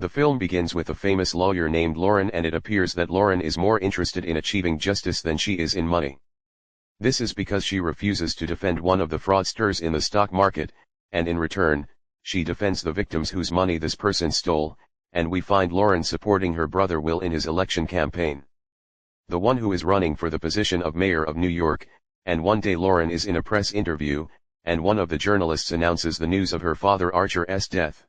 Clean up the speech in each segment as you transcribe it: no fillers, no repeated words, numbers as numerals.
The film begins with a famous lawyer named Lauren, and it appears that Lauren is more interested in achieving justice than she is in money. This is because she refuses to defend one of the fraudsters in the stock market, and in return, she defends the victims whose money this person stole, and we find Lauren supporting her brother Will in his election campaign. The one who is running for the position of mayor of New York, and one day Lauren is in a press interview, and one of the journalists announces the news of her father Archer's death.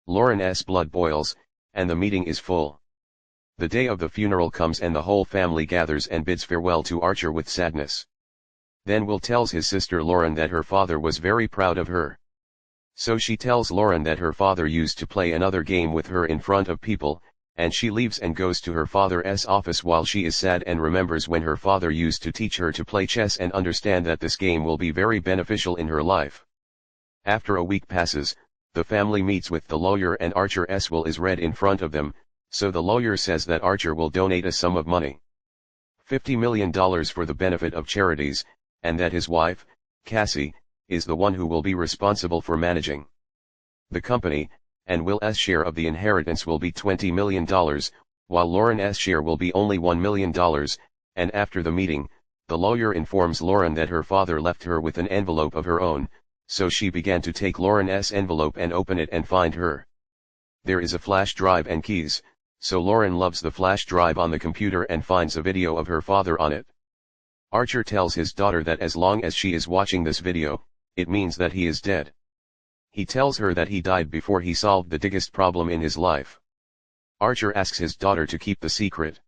Lauren's blood boils, and the meeting is full. The day of the funeral comes and the whole family gathers and bids farewell to Archer with sadness. Then Will tells his sister Lauren that her father was very proud of her. So she tells Lauren that her father used to play another game with her in front of people, and she leaves and goes to her father's office while she is sad and remembers when her father used to teach her to play chess and understand that this game will be very beneficial in her life. After a week passes, the family meets with the lawyer and Archer's will is read in front of them, so the lawyer says that Archer will donate a sum of money, $50 million for the benefit of charities, and that his wife, Cassie, is the one who will be responsible for managing the company, and Will's share of the inheritance will be $20 million, while Lauren's share will be only $1 million, and after the meeting, the lawyer informs Lauren that her father left her with an envelope of her own, so she began to take Lauren's envelope and open it and find there is a flash drive and keys, so Lauren loves the flash drive on the computer and finds a video of her father on it. Archer tells his daughter that as long as she is watching this video, it means that he is dead. He tells her that he died before he solved the biggest problem in his life. Archer asks his daughter to keep the secret.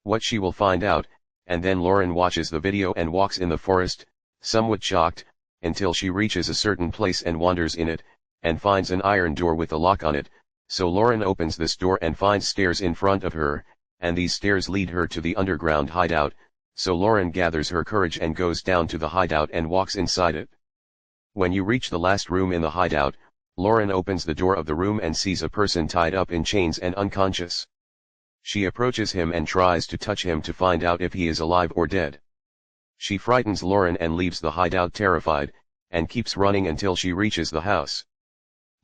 What she will find out, and then Lauren watches the video and walks in the forest, somewhat shocked, until she reaches a certain place and wanders in it, and finds an iron door with a lock on it, so Lauren opens this door and finds stairs in front of her, and these stairs lead her to the underground hideout, so Lauren gathers her courage and goes down to the hideout and walks inside it. When you reach the last room in the hideout, Lauren opens the door of the room and sees a person tied up in chains and unconscious. She approaches him and tries to touch him to find out if he is alive or dead. She frightens Lauren and leaves the hideout terrified, and keeps running until she reaches the house.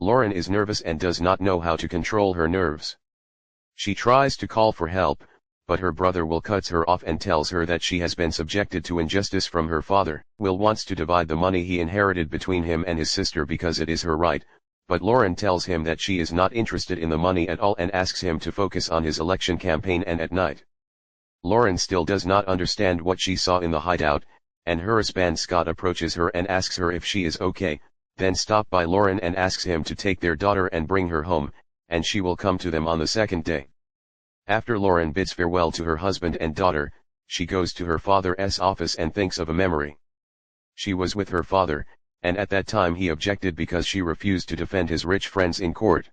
Lauren is nervous and does not know how to control her nerves. She tries to call for help, but her brother Will cuts her off and tells her that she has been subjected to injustice from her father. Will wants to divide the money he inherited between him and his sister because it is her right, but Lauren tells him that she is not interested in the money at all and asks him to focus on his election campaign and at night. Lauren still does not understand what she saw in the hideout, and her husband Scott approaches her and asks her if she is okay, then stopped by Lauren and asks him to take their daughter and bring her home, and she will come to them on the second day. After Lauren bids farewell to her husband and daughter, she goes to her father's office and thinks of a memory. She was with her father, and at that time he objected because she refused to defend his rich friends in court.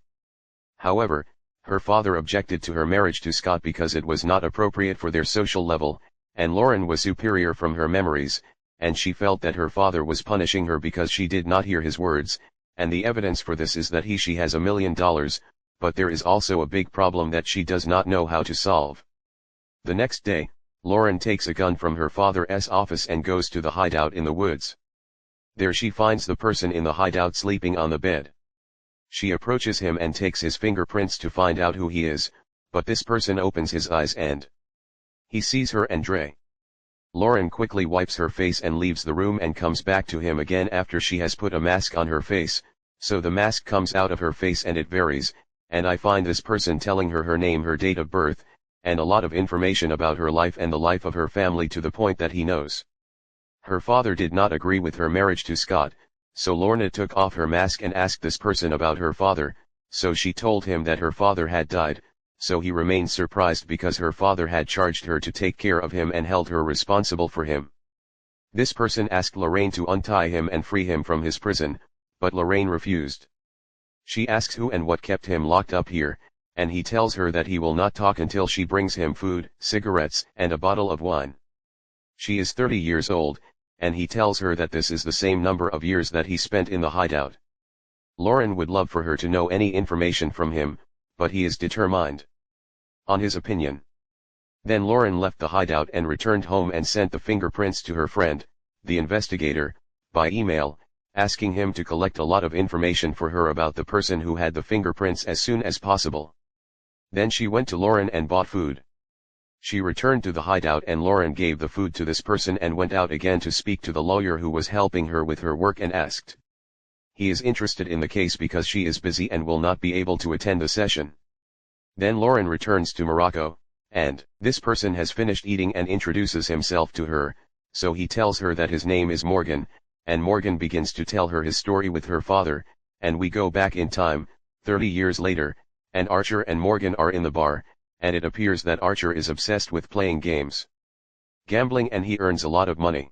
However, her father objected to her marriage to Scott because it was not appropriate for their social level, and Lauren was superior from her memories, and she felt that her father was punishing her because she did not hear his words, and the evidence for this is that she has $1 million, but there is also a big problem that she does not know how to solve. The next day, Lauren takes a gun from her father's office and goes to the hideout in the woods. There she finds the person in the hideout sleeping on the bed. She approaches him and takes his fingerprints to find out who he is, but this person opens his eyes and he sees her and Dre. Lauren quickly wipes her face and leaves the room and comes back to him again after she has put a mask on her face, so the mask comes out of her face and it varies, and I find this person telling her name, her date of birth, and a lot of information about her life and the life of her family to the point that he knows. Her father did not agree with her marriage to Scott, so Lorna took off her mask and asked this person about her father, so she told him that her father had died, so he remained surprised because her father had charged her to take care of him and held her responsible for him. This person asked Lorraine to untie him and free him from his prison, but Lorraine refused. She asks who and what kept him locked up here, and he tells her that he will not talk until she brings him food, cigarettes, and a bottle of wine. She is 30 years old, and he tells her that this is the same number of years that he spent in the hideout. Lauren would love for her to know any information from him, but he is determined on his opinion. Then Lauren left the hideout and returned home and sent the fingerprints to her friend, the investigator, by email, asking him to collect a lot of information for her about the person who had the fingerprints as soon as possible. Then she went to Lauren and bought food. She returned to the hideout and Lauren gave the food to this person and went out again to speak to the lawyer who was helping her with her work and asked. He is interested in the case because she is busy and will not be able to attend the session. Then Lauren returns to Morocco, and this person has finished eating and introduces himself to her, so he tells her that his name is Morgan, and Morgan begins to tell her his story with her father, and we go back in time, 30 years later, and Archer and Morgan are in the bar, and it appears that Archer is obsessed with playing games, gambling, and he earns a lot of money.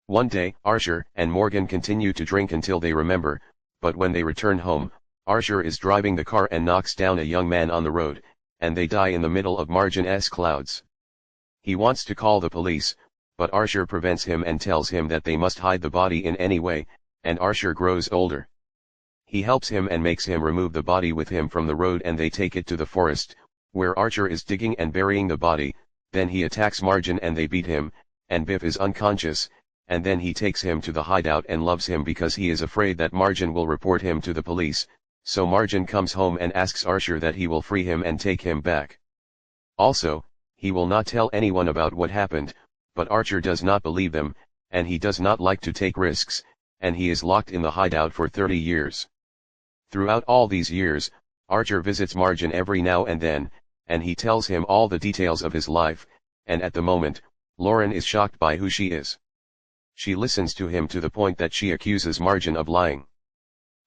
One day, Archer and Morgan continue to drink until they remember, but when they return home, Archer is driving the car and knocks down a young man on the road, and they die in the middle of Margin's clouds. He wants to call the police, but Archer prevents him and tells him that they must hide the body in any way, and Archer grows older. He helps him and makes him remove the body with him from the road and they take it to the forest, where Archer is digging and burying the body. Then he attacks Margin and they beat him, and Biff is unconscious, and then he takes him to the hideout and loves him because he is afraid that Margin will report him to the police, so Margin comes home and asks Archer that he will free him and take him back. Also, he will not tell anyone about what happened, but Archer does not believe them, and he does not like to take risks, and he is locked in the hideout for 30 years. Throughout all these years, Archer visits Margin every now and then, and he tells him all the details of his life, and at the moment, Lauren is shocked by who she is. She listens to him to the point that she accuses Margin of lying.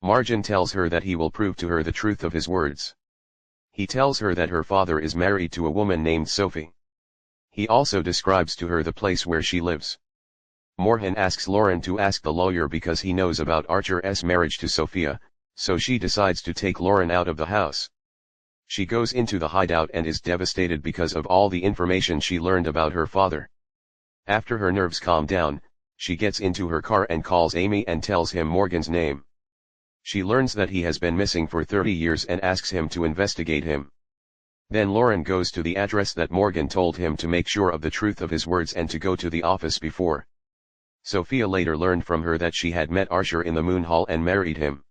Margin tells her that he will prove to her the truth of his words. He tells her that her father is married to a woman named Sophie. He also describes to her the place where she lives. Morgan asks Lauren to ask the lawyer because he knows about Archer's marriage to Sophia, so she decides to take Lauren out of the house. She goes into the hideout and is devastated because of all the information she learned about her father. After her nerves calm down, she gets into her car and calls Amy and tells him Morgan's name. She learns that he has been missing for 30 years and asks him to investigate him. Then Lauren goes to the address that Morgan told him to make sure of the truth of his words and to go to the office before. Sophia later learned from her that she had met Archer in the Moon Hall and married him.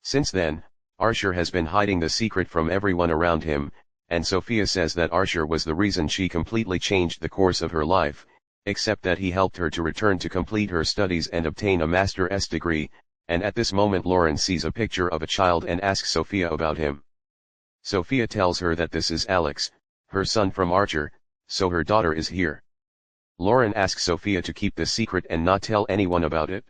Since then, Archer has been hiding the secret from everyone around him, and Sophia says that Archer was the reason she completely changed the course of her life, except that he helped her to return to complete her studies and obtain a master's degree, and at this moment Lauren sees a picture of a child and asks Sophia about him. Sophia tells her that this is Alex, her son from Archer, so her daughter is here. Lauren asks Sophia to keep this secret and not tell anyone about it.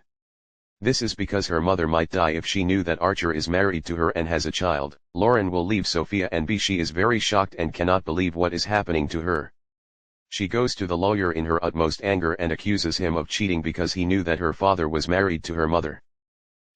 This is because her mother might die if she knew that Archer is married to her and has a child. Lauren will leave Sophia and she is very shocked and cannot believe what is happening to her. She goes to the lawyer in her utmost anger and accuses him of cheating because he knew that her father was married to her mother.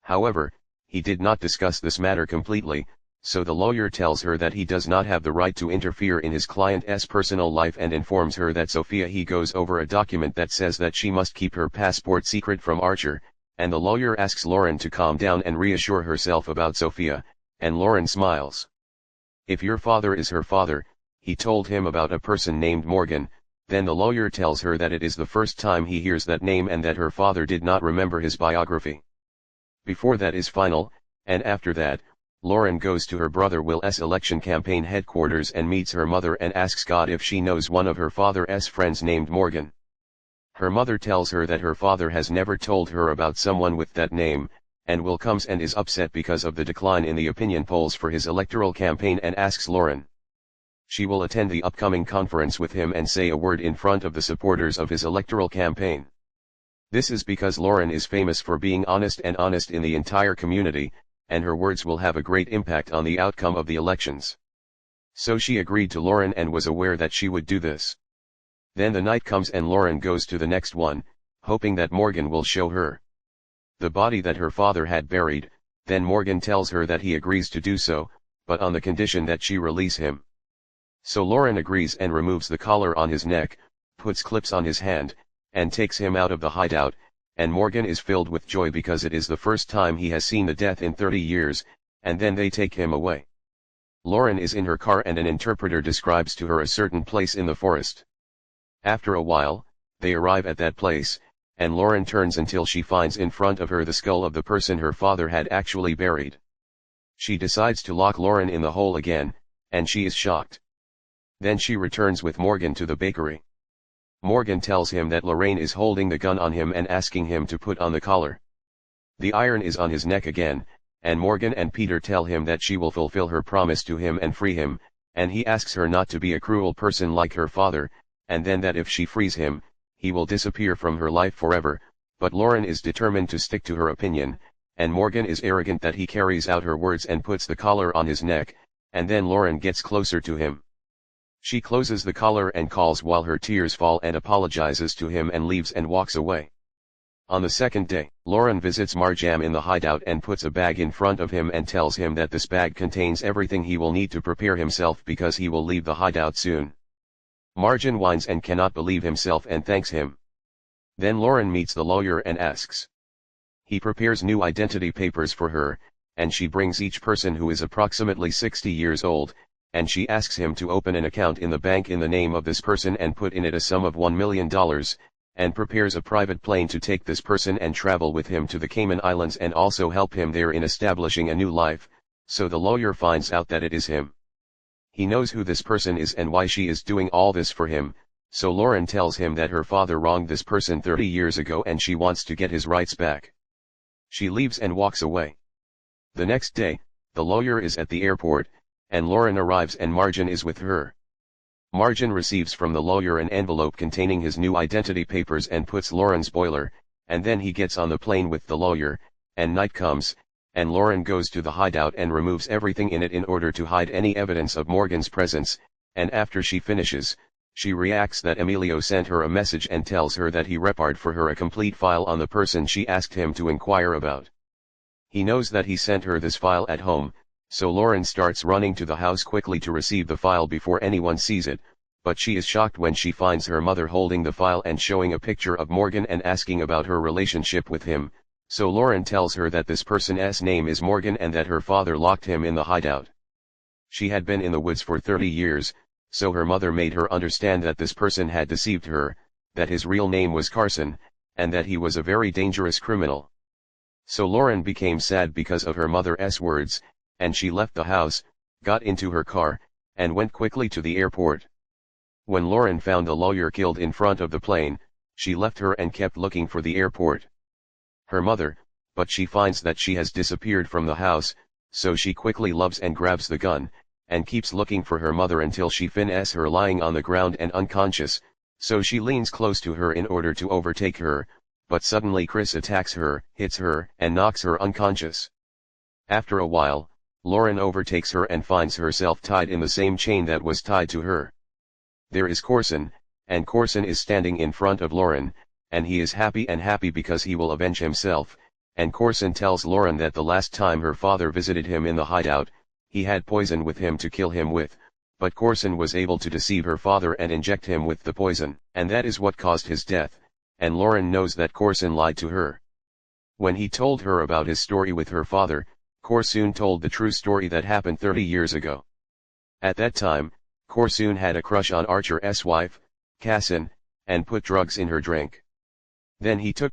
However, he did not discuss this matter completely, so the lawyer tells her that he does not have the right to interfere in his client's personal life and informs her that Sophia he goes over a document that says that she must keep her passport secret from Archer, and the lawyer asks Lauren to calm down and reassure herself about Sophia, and Lauren smiles. If your father is her father, he told him about a person named Morgan. Then the lawyer tells her that it is the first time he hears that name and that her father did not remember his biography. Before that is final, and after that, Lauren goes to her brother Will's election campaign headquarters and meets her mother and asks God if she knows one of her father's friends named Morgan. Her mother tells her that her father has never told her about someone with that name, and Will comes and is upset because of the decline in the opinion polls for his electoral campaign and asks Lauren. She will attend the upcoming conference with him and say a word in front of the supporters of his electoral campaign. This is because Lauren is famous for being honest in the entire community, and her words will have a great impact on the outcome of the elections. So she agreed to Lauren and was aware that she would do this. Then the night comes and Lauren goes to the next one, hoping that Morgan will show her the body that her father had buried. Then Morgan tells her that he agrees to do so, but on the condition that she release him. So Lauren agrees and removes the collar on his neck, puts clips on his hand, and takes him out of the hideout, and Morgan is filled with joy because it is the first time he has seen the death in 30 years, and then they take him away. Lauren is in her car and an interpreter describes to her a certain place in the forest. After a while, they arrive at that place, and Lauren turns until she finds in front of her the skull of the person her father had actually buried. She decides to lock Lauren in the hole again, and she is shocked. Then she returns with Morgan to the bakery. Morgan tells him that Lorraine is holding the gun on him and asking him to put on the collar. The iron is on his neck again, and Morgan and Peter tell him that she will fulfill her promise to him and free him, and he asks her not to be a cruel person like her father, and then that if she frees him, he will disappear from her life forever, but Lauren is determined to stick to her opinion, and Morgan is arrogant that he carries out her words and puts the collar on his neck, and then Lauren gets closer to him. She closes the collar and calls while her tears fall and apologizes to him and leaves and walks away. On the second day, Lauren visits Marjam in the hideout and puts a bag in front of him and tells him that this bag contains everything he will need to prepare himself because he will leave the hideout soon. Marjan whines and cannot believe himself and thanks him. Then Lauren meets the lawyer and asks. He prepares new identity papers for her, and she brings each person who is approximately 60 years old, and she asks him to open an account in the bank in the name of this person and put in it a sum of $1 million, and prepares a private plane to take this person and travel with him to the Cayman Islands and also help him there in establishing a new life, so the lawyer finds out that it is him. He knows who this person is and why she is doing all this for him, so Lauren tells him that her father wronged this person 30 years ago and she wants to get his rights back. She leaves and walks away. The next day, the lawyer is at the airport, and Lauren arrives and Marjan is with her. Marjan receives from the lawyer an envelope containing his new identity papers and puts Lauren's boiler, and then he gets on the plane with the lawyer, and night comes, and Lauren goes to the hideout and removes everything in it in order to hide any evidence of Morgan's presence, and after she finishes, she reacts that Emilio sent her a message and tells her that he prepared for her a complete file on the person she asked him to inquire about. He knows that he sent her this file at home, so Lauren starts running to the house quickly to receive the file before anyone sees it, but she is shocked when she finds her mother holding the file and showing a picture of Morgan and asking about her relationship with him, so Lauren tells her that this person's name is Morgan and that her father locked him in the hideout. She had been in the woods for 30 years, so her mother made her understand that this person had deceived her, that his real name was Carson, and that he was a very dangerous criminal. So Lauren became sad because of her mother's words, and she left the house, got into her car, and went quickly to the airport. When Lauren found the lawyer killed in front of the plane, she left her and kept looking for the airport. Her mother, but she finds that she has disappeared from the house, so she quickly loves and grabs the gun, and keeps looking for her mother until she finds her lying on the ground and unconscious, so she leans close to her in order to overtake her, but suddenly Chris attacks her, hits her, and knocks her unconscious. After a while, Lauren overtakes her and finds herself tied in the same chain that was tied to her. There is Corson, and Corson is standing in front of Lauren, and he is happy because he will avenge himself, and Corson tells Lauren that the last time her father visited him in the hideout, he had poison with him to kill him with, but Corson was able to deceive her father and inject him with the poison, and that is what caused his death, and Lauren knows that Corson lied to her. When he told her about his story with her father, Corson told the true story that happened 30 years ago. At that time, Corson had a crush on Archer's wife, Cassin, and put drugs in her drink. Then he took